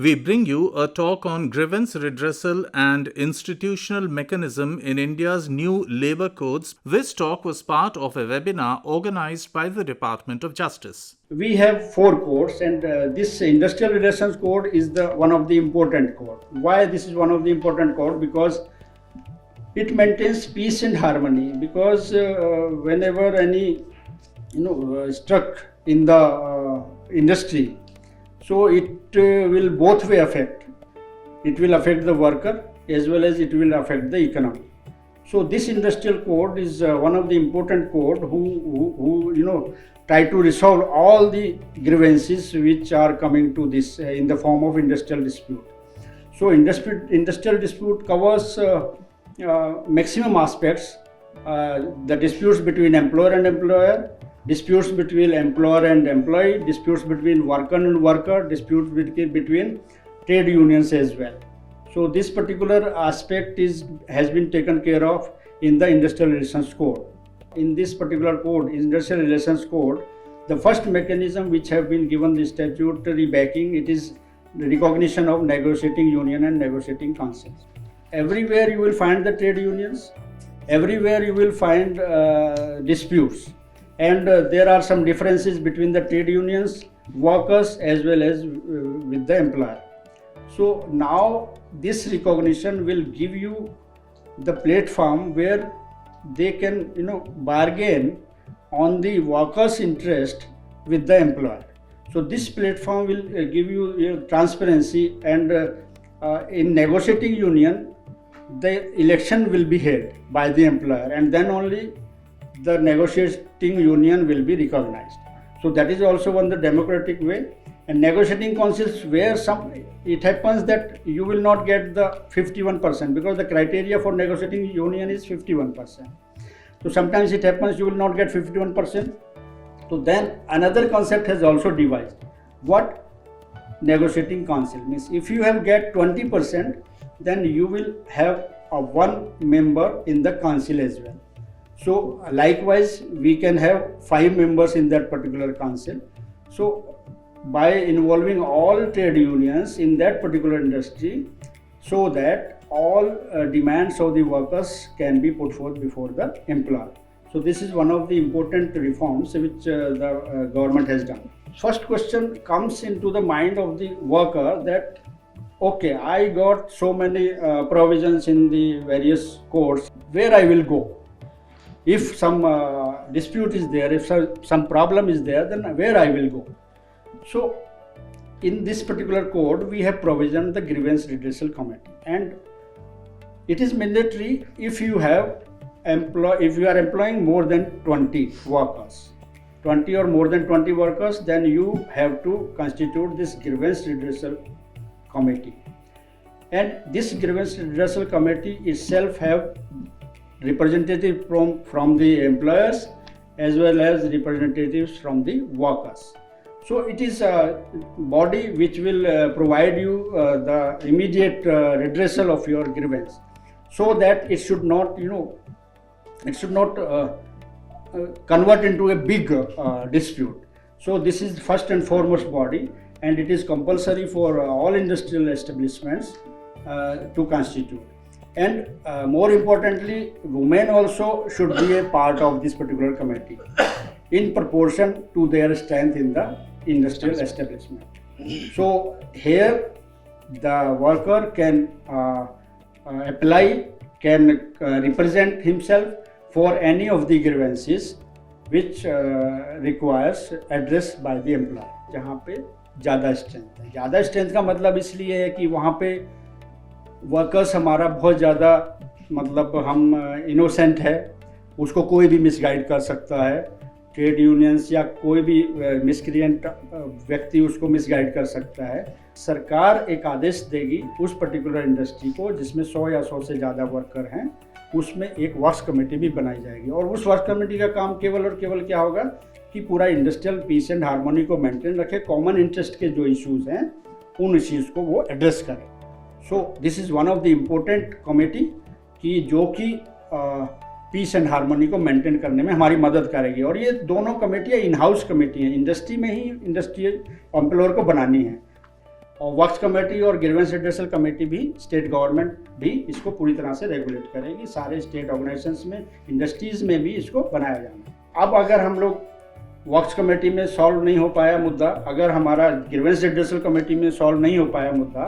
we bring you a talk on grievance redressal and institutional mechanism in India's new labor codes. This talk was part of a webinar organized by the Department of Justice. We have 4 codes, and this industrial relations code is the one of the important code. Why this is one of the important code? Because it maintains peace and harmony. Because whenever any struck in the industry, so it will both way affect. It will affect the worker as well as it will affect the economy. So this industrial code is one of the important code who try to resolve all the grievances which are coming to this in the form of industrial dispute. So industrial dispute covers maximum aspects, the disputes between employer and employer, disputes between employer and employee, disputes between worker and worker, disputes between trade unions as well. So this particular aspect has been taken care of in the Industrial Relations Code. In this particular code, Industrial Relations Code, the first mechanism which have been given the statutory backing, it is the recognition of negotiating union and negotiating councils. Everywhere you will find the trade unions, everywhere you will find disputes. And there are some differences between the trade unions, workers as well as with the employer. So now this recognition will give you the platform where they can bargain on the workers' interest with the employer. So this platform will give you transparency, and in negotiating union, the election will be held by the employer, and then only the negotiating union will be recognized. So that is also one the democratic way. And negotiating councils, where it happens that you will not get the 51%, because the criteria for negotiating union is 51%. So sometimes it happens you will not get 51%. So then another concept has also devised. What negotiating council means? If you have get 20%, then you will have a one member in the council as well. So likewise, we can have 5 members in that particular council. So by involving all trade unions in that particular industry, so that all demands of the workers can be put forth before the employer. So this is one of the important reforms which the government has done. First question comes into the mind of the worker that, okay, I got so many provisions in the various codes, where I will go? If some dispute is there, if some problem is there, then where I will go? So in this particular code, we have provisioned the grievance redressal committee, and it is mandatory if you are employing more than 20 workers, 20 or more than 20 workers, then you have to constitute this grievance redressal committee. And this grievance redressal committee itself have representative from the employers as well as representatives from the workers. So it is a body which will provide you the immediate redressal of your grievance, so that it should not convert into a big dispute. So this is first and foremost body, and it is compulsory for all industrial establishments to constitute. And more importantly, women also should be a part of this particular committee in proportion to their strength in the industrial establishment. So here the worker can apply, can represent himself for any of the grievances which requires address by the employer. जहाँ पे ज़्यादा strength है, ज़्यादा strength का मतलब इसलिए है कि वहाँ पे वर्कर्स हमारा बहुत ज़्यादा हम इनोसेंट है, उसको कोई भी मिसगाइड कर सकता है, ट्रेड यूनियंस या कोई भी मिसक्रिएंट व्यक्ति उसको मिसगाइड कर सकता है। सरकार एक आदेश देगी उस पर्टिकुलर इंडस्ट्री को जिसमें 100 या 100 से ज़्यादा वर्कर हैं, उसमें एक वर्क्स कमेटी भी बनाई जाएगी, और उस वर्क्स कमेटी का काम केवल और केवल क्या होगा कि पूरा इंडस्ट्रियल पीस एंड हार्मोनी को मेंटेन रखे, कॉमन इंटरेस्ट के जो इश्यूज़ हैं उन इश्यूज़ को वो एड्रेस करें। So this is one of the important committee कि जो कि पीस एंड हार्मोनी को मेंटेन करने में हमारी मदद करेगी। और ये दोनों कमेटियाँ इन हाउस कमेटी हैं, इंडस्ट्री में ही इंडस्ट्रियल एम्प्लॉयर को बनानी है। और वर्क्स कमेटी और ग्रीवेंस रिड्रेसल कमेटी भी, स्टेट गवर्नमेंट भी इसको पूरी तरह से रेगुलेट करेगी। सारे स्टेट ऑर्गेनाइजेशंस में, इंडस्ट्रीज में भी इसको बनाया जाना है। अब अगर हम लोग वर्क्स कमेटी में सॉल्व नहीं हो पाया मुद्दा, अगर हमारा ग्रीवेंस रिड्रेसल कमेटी में सॉल्व नहीं हो पाया मुद्दा,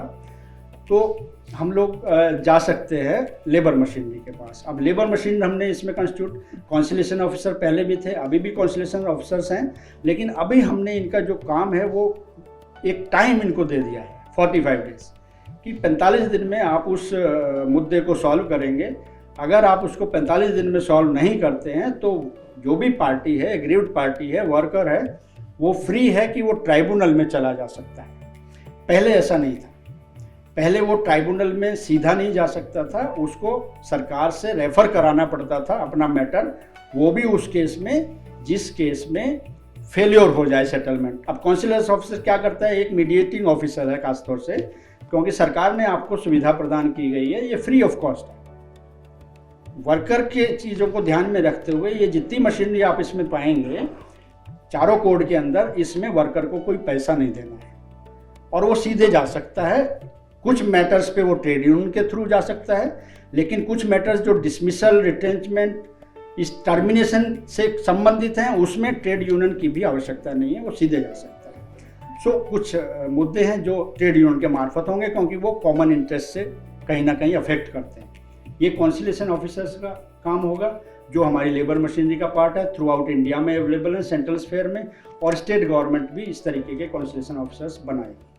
तो हम लोग जा सकते हैं लेबर मशीनरी के पास। अब लेबर मशीनरी हमने इसमें कॉन्सिलेशन ऑफिसर पहले भी थे, अभी भी कॉन्सिलेशन ऑफिसर्स हैं, लेकिन अभी हमने इनका जो काम है वो एक टाइम इनको दे दिया है 45 डेज कि 45 दिन में आप उस मुद्दे को सॉल्व करेंगे। अगर आप उसको 45 दिन में सॉल्व नहीं करते हैं तो जो भी पार्टी है, एग्रीव्ड पार्टी है, वर्कर है, वो फ्री है कि वो ट्राइब्यूनल में चला जा सकता है। पहले ऐसा नहीं था। पहले वो ट्राइब्यूनल में सीधा नहीं जा सकता था, उसको सरकार से रेफर कराना पड़ता था अपना मैटर, वो भी उस केस में जिस केस में फेल्योर हो जाए सेटलमेंट। अब कॉन्सिलर ऑफिसर क्या करता है, एक मीडिएटिंग ऑफिसर है खासतौर से, क्योंकि सरकार ने आपको सुविधा प्रदान की गई है, ये फ्री ऑफ कॉस्ट है। वर्कर के चीज़ों को ध्यान में रखते हुए ये जितनी मशीनरी आप इसमें पाएंगे चारों कोड के अंदर, इसमें वर्कर को कोई पैसा नहीं देना है और वो सीधे जा सकता है। कुछ मैटर्स पे वो ट्रेड यूनियन के थ्रू जा सकता है, लेकिन कुछ मैटर्स जो डिसमिसल, रिटेंचमेंट, इस टर्मिनेशन से संबंधित हैं, उसमें ट्रेड यूनियन की भी आवश्यकता नहीं है, वो सीधे जा सकता है। सो कुछ मुद्दे हैं जो ट्रेड यूनियन के मार्फत होंगे, क्योंकि वो कॉमन इंटरेस्ट से कहीं ना कहीं अफेक्ट करते हैं। ये कॉन्सिलेशन ऑफिसर्स का काम होगा, जो हमारी लेबर मशीनरी का पार्ट है, थ्रू आउट इंडिया में अवेलेबल है, सेंट्रल स्फेयर में, और स्टेट गवर्नमेंट भी इस तरीके के कॉन्सिलेशन ऑफिसर्स बनाएगी।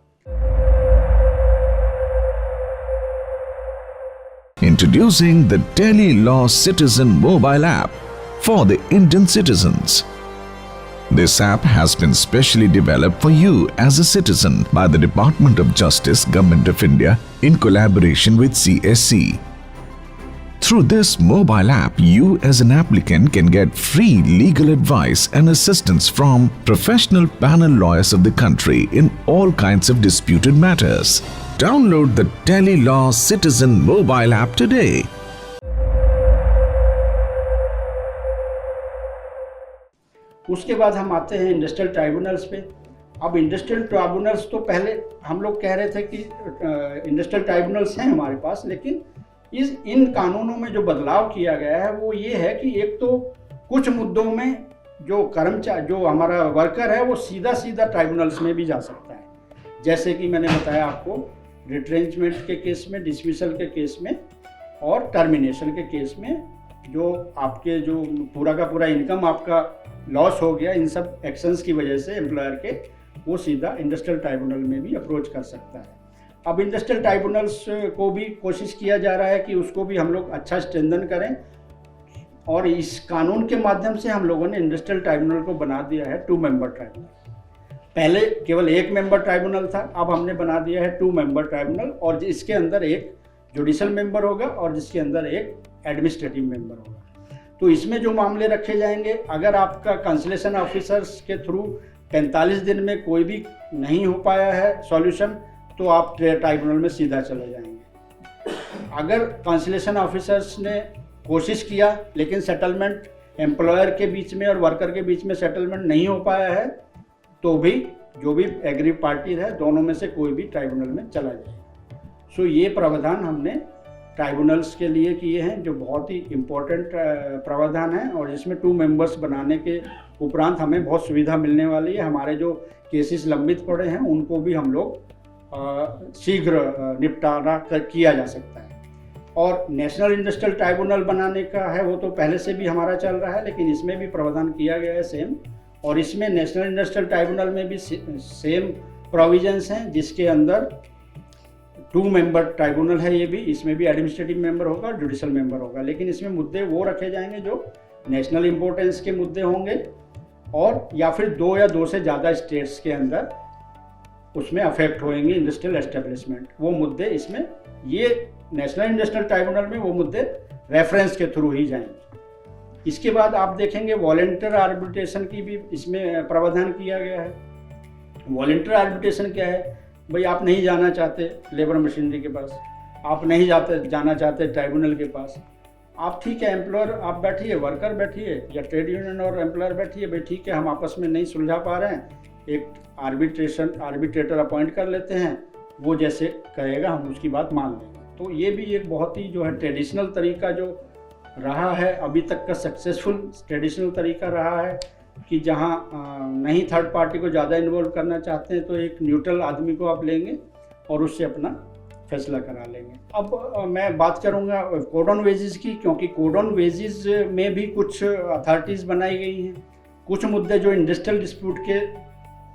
Introducing the Delhi Law Citizen mobile app for the Indian citizens. This app has been specially developed for you as a citizen by the Department of Justice, Government of India in collaboration with CSC. Through this mobile app, you as an applicant can get free legal advice and assistance from professional panel lawyers of the country in all kinds of disputed matters. Download the Delhi Law Citizen mobile app today. उसके बाद हम आते हैं industrial tribunals पे। अब industrial tribunals तो पहले हम लोग कह रहे थे कि इंडस्ट्रियल ट्राइब्यूनल्स हैं हमारे पास, लेकिन इन कानूनों में जो बदलाव किया गया है वो ये है कि एक तो कुछ मुद्दों में जो हमारा वर्कर है वो सीधा ट्राइब्यूनल्स में भी जा सकता है। जैसे कि मैंने बताया आपको, रिट्रेंचमेंट के केस में, डिसमिसल के केस में और टर्मिनेशन के केस में, जो आपके जो पूरा का पूरा इनकम आपका लॉस हो गया इन सब एक्शंस की वजह से एम्प्लॉयर के, वो सीधा इंडस्ट्रियल ट्राइब्यूनल में भी अप्रोच कर सकता है। अब इंडस्ट्रियल ट्राइब्यूनल्स को भी कोशिश किया जा रहा है कि उसको भी हम लोग अच्छा स्ट्रेंथन करें, और इस कानून के माध्यम से हम लोगों ने इंडस्ट्रियल ट्राइब्यूनल को बना दिया है 2 मेंबर ट्राइब्यूनल। पहले केवल 1 मेंबर ट्राइब्यूनल था, अब हमने बना दिया है 2 मेंबर ट्राइब्यूनल, और इसके अंदर एक जुडिशल मेंबर होगा और जिसके अंदर एक एडमिनिस्ट्रेटिव मेंबर होगा। तो इसमें जो मामले रखे जाएंगे, अगर आपका कंसलेशन ऑफिसर्स के थ्रू 45 दिन में कोई भी नहीं हो पाया है सॉल्यूशन, तो आप ट्राइब्यूनल में सीधा चले जाएंगे। अगर कंसलेशन ऑफिसर्स ने कोशिश किया लेकिन सेटलमेंट एम्प्लॉयर के बीच में और वर्कर के बीच में सेटलमेंट नहीं हो पाया है, तो भी जो भी एग्रीव पार्टी है दोनों में से कोई भी ट्राइब्यूनल में चला जाएगा। सो ये प्रावधान हमने ट्राइब्यूनल्स के लिए किए हैं, जो बहुत ही इम्पोर्टेंट प्रावधान है, और जिसमें 2 मेंबर्स बनाने के उपरांत हमें बहुत सुविधा मिलने वाली है। हमारे जो केसेस लंबित पड़े हैं उनको भी हम लोग शीघ्र निपटारा किया जा सकता है। और नेशनल इंडस्ट्रियल ट्राइब्यूनल बनाने का है, वो तो पहले से भी हमारा चल रहा है, लेकिन इसमें भी प्रावधान किया गया है सेम, और इसमें नेशनल इंडस्ट्रियल ट्राइब्यूनल में भी सेम प्रोविजंस हैं, जिसके अंदर 2 मेंबर ट्राइब्यूनल है ये भी, इसमें भी एडमिनिस्ट्रेटिव मेंबर होगा और जुडिशल मेंबर होगा, लेकिन इसमें मुद्दे वो रखे जाएंगे जो नेशनल इंपॉर्टेंस के मुद्दे होंगे, और या फिर 2 या 2 से ज़्यादा स्टेट्स के अंदर उसमें अफेक्ट होंगे इंडस्ट्रियल एस्टेब्लिशमेंट, वो मुद्दे इसमें, ये नेशनल इंडस्ट्रियल ट्राइब्यूनल में वो मुद्दे रेफरेंस के थ्रू ही जाएंगे। इसके बाद आप देखेंगे वॉलंटियर आर्बिट्रेशन की भी इसमें प्रावधान किया गया है। वॉलंटियर आर्बिट्रेशन क्या है भाई, आप नहीं जाना चाहते लेबर मशीनरी के पास, आप नहीं जाना चाहते ट्राइब्यूनल के पास, आप ठीक है एम्प्लॉयर आप बैठिए, वर्कर बैठिए, या ट्रेड यूनियन और एम्प्लॉयर बैठिए, भाई ठीक है हम आपस में नहीं सुलझा पा रहे हैं, एक आर्बिट्रेटर अपॉइंट कर लेते हैं, वो जैसे कहेगा हम उसकी बात मान लेंगे। तो ये भी एक बहुत ही जो है ट्रेडिशनल तरीका जो रहा है अभी तक का, सक्सेसफुल ट्रेडिशनल तरीका रहा है कि जहाँ नहीं थर्ड पार्टी को ज़्यादा इन्वॉल्व करना चाहते हैं तो एक न्यूट्रल आदमी को आप लेंगे और उससे अपना फैसला करा लेंगे। अब मैं बात करूंगा कोड ऑन वेजेस की, क्योंकि कोड ऑन वेजेस में भी कुछ अथॉरिटीज़ बनाई गई हैं। कुछ मुद्दे जो इंडस्ट्रियल डिस्प्यूट के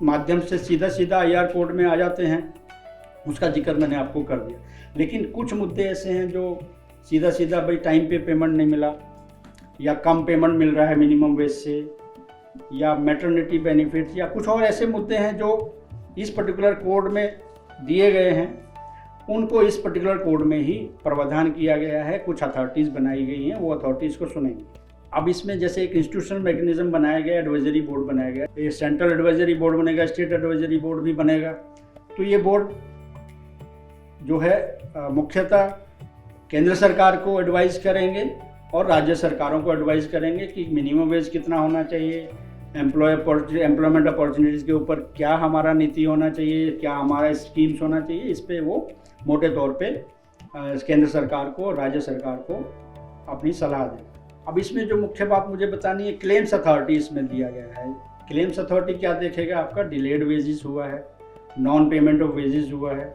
माध्यम से सीधा IR कोड में आ जाते हैं उसका जिक्र मैंने आपको कर दिया, लेकिन कुछ मुद्दे ऐसे हैं जो सीधा भाई टाइम पे पेमेंट नहीं मिला या कम पेमेंट मिल रहा है मिनिमम वेज से, या मैटरनिटी बेनिफिट, या कुछ और ऐसे मुद्दे हैं जो इस पर्टिकुलर कोड में दिए गए हैं, उनको इस पर्टिकुलर कोड में ही प्रावधान किया गया है। कुछ अथॉरिटीज़ बनाई गई हैं, वो अथॉरिटीज़ को सुनेंगे। अब इसमें जैसे एक इंस्टीट्यूशनल मैकेनिज्म बनाया गया, एडवाइजरी बोर्ड बनाया गया, ये सेंट्रल एडवाइजरी बोर्ड बनेगा, स्टेट एडवाइजरी बोर्ड भी बनेगा। तो ये बोर्ड जो है मुख्यतः केंद्र सरकार को एडवाइस करेंगे और राज्य सरकारों को एडवाइस करेंगे कि मिनिमम वेज कितना होना चाहिए, एम्प्लॉयमेंट अपॉर्चुनिटीज़ के ऊपर क्या हमारा नीति होना चाहिए, क्या हमारा स्कीम्स होना चाहिए। इस पे वो मोटे तौर पे केंद्र सरकार को, राज्य सरकार को अपनी सलाह दें। अब इसमें जो मुख्य बात मुझे बतानी है, क्लेम्स अथॉरिटी इसमें दिया गया है। क्लेम्स अथॉरिटी क्या देखेगा, आपका डिलेड वेजेस हुआ है, नॉन पेमेंट ऑफ वेजेस हुआ है,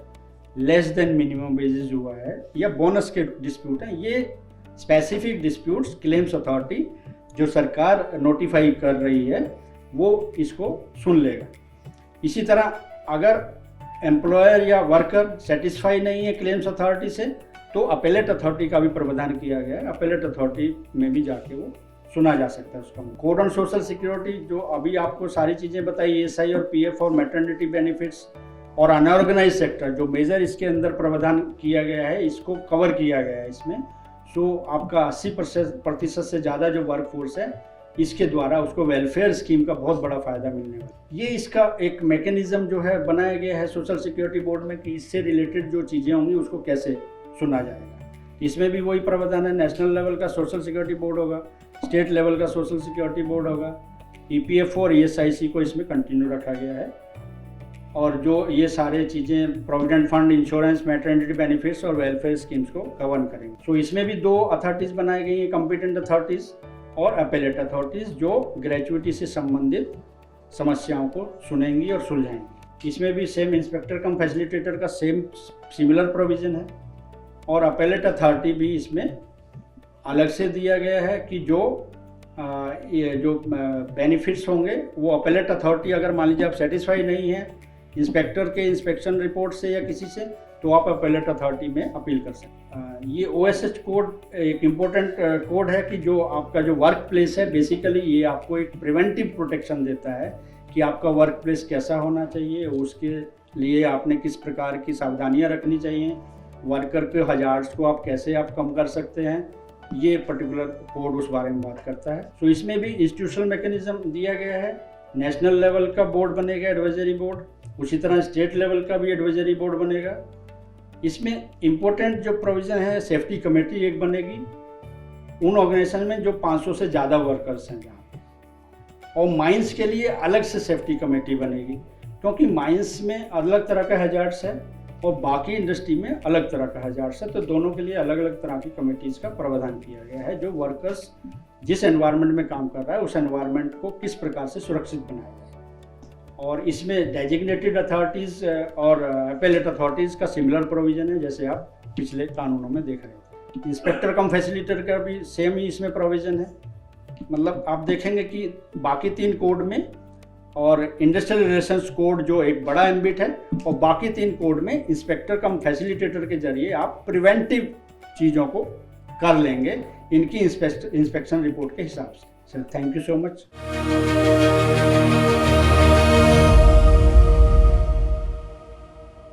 लेस देन मिनिमम वेजेस हुआ है, या बोनस के डिस्प्यूट हैं। ये स्पेसिफिक डिस्प्यूट्स क्लेम्स अथॉरिटी जो सरकार नोटिफाई कर रही है वो इसको सुन लेगा। इसी तरह अगर एम्प्लॉयर या वर्कर सेटिस्फाई नहीं है क्लेम्स अथॉरिटी से तो अपेलेट अथॉरिटी का भी प्रावधान किया गया है। अपेलेट अथॉरिटी में भी जाके वो सुना जा सकता है उसका। कोड ऑन सोशल सिक्योरिटी जो अभी आपको सारी चीज़ें बताई, ESI और PF और मैटरनिटी बेनिफिट्स और अनऑर्गेनाइज सेक्टर जो मेजर इसके अंदर प्रावधान किया गया है, इसको कवर किया गया है इसमें। सो आपका 80% से ज़्यादा जो वर्क फोर्स है इसके द्वारा उसको वेलफेयर स्कीम का बहुत बड़ा फ़ायदा मिलने वाला है। ये इसका एक मैकेनिज़्म जो है बनाया गया है सोशल सिक्योरिटी बोर्ड में कि इससे रिलेटेड जो चीज़ें होंगी उसको कैसे सुना जाएगा। इसमें भी वही प्रावधान है, नेशनल लेवल का सोशल सिक्योरिटी बोर्ड होगा, स्टेट लेवल का सोशल सिक्योरिटी बोर्ड होगा, EPF और ESIC को इसमें कंटिन्यू रखा गया है। और जो ये सारे चीज़ें provident fund, insurance, maternity benefits और वेलफेयर स्कीम्स को कवर करेंगे। सो इसमें भी 2 अथॉरिटीज़ बनाई गई हैं, कॉम्पिटेंट अथॉरिटीज़ और अपेलेट अथॉरिटीज़, जो ग्रेचुइटी से संबंधित समस्याओं को सुनेंगी और सुलझाएंगी। इसमें भी सेम इंस्पेक्टर कम फैसिलिटेटर का सिमिलर प्रोविज़न है और अपेलेट अथॉरिटी भी इसमें अलग से दिया गया है कि जो बेनिफिट्स होंगे वो अपेलेट अथॉरिटी, अगर मान लीजिए आप सेटिस्फाई नहीं है इंस्पेक्टर के इंस्पेक्शन रिपोर्ट से या किसी से, तो आप अपेलेट अथॉरिटी में अपील कर सकते हैं। ये OSH कोड एक इम्पोर्टेंट कोड है कि जो आपका जो वर्क प्लेस है, बेसिकली ये आपको एक प्रिवेंटिव प्रोटेक्शन देता है कि आपका वर्क प्लेस कैसा होना चाहिए, उसके लिए आपने किस प्रकार की सावधानियाँ रखनी चाहिए, वर्कर के हजार्ड्स को आप कैसे आप कम कर सकते हैं। ये पर्टिकुलर कोड उस बारे में बात करता है। तो इसमें भी इंस्टीट्यूशनल मैकेनिज्म दिया गया है। नेशनल लेवल का बोर्ड बनेगा, एडवाइजरी बोर्ड, उसी तरह स्टेट लेवल का भी एडवाइजरी बोर्ड बनेगा। इसमें इम्पोर्टेंट जो प्रोविज़न है, सेफ्टी कमेटी एक बनेगी उन ऑर्गेनाइजेशन में जो 500 से ज़्यादा वर्कर्स हैं जहाँ पे, और माइंस के लिए अलग से सेफ्टी कमेटी बनेगी, क्योंकि माइंस में अलग तरह का हजार्ड्स है और बाकी इंडस्ट्री में अलग तरह का हजार्ड्स है। तो दोनों के लिए अलग अलग तरह की कमेटीज़ का प्रावधान किया गया है, जो वर्कर्स जिस एनवायरनमेंट में काम कर रहा है उस एनवायरनमेंट को किस प्रकार से सुरक्षित बनाया जाए। और इसमें डेजिग्नेटेड अथॉरिटीज़ और अपेलेट अथॉरिटीज़ का सिमिलर प्रोविज़न है, जैसे आप पिछले कानूनों में देख रहे थे। इंस्पेक्टर कम फैसिलिटेटर का भी सेम ही इसमें प्रोविज़न है। मतलब आप देखेंगे कि बाकी 3 कोड में और इंडस्ट्रियल रिलेशंस कोड जो एक बड़ा एम्बिट है, और बाकी 3 कोड में इंस्पेक्टर कम फैसिलिटेटर के जरिए आप प्रिवेंटिव चीज़ों को कर लेंगे इनकी इंस्पेक्शन रिपोर्ट के हिसाब से। Sir, thank you so much.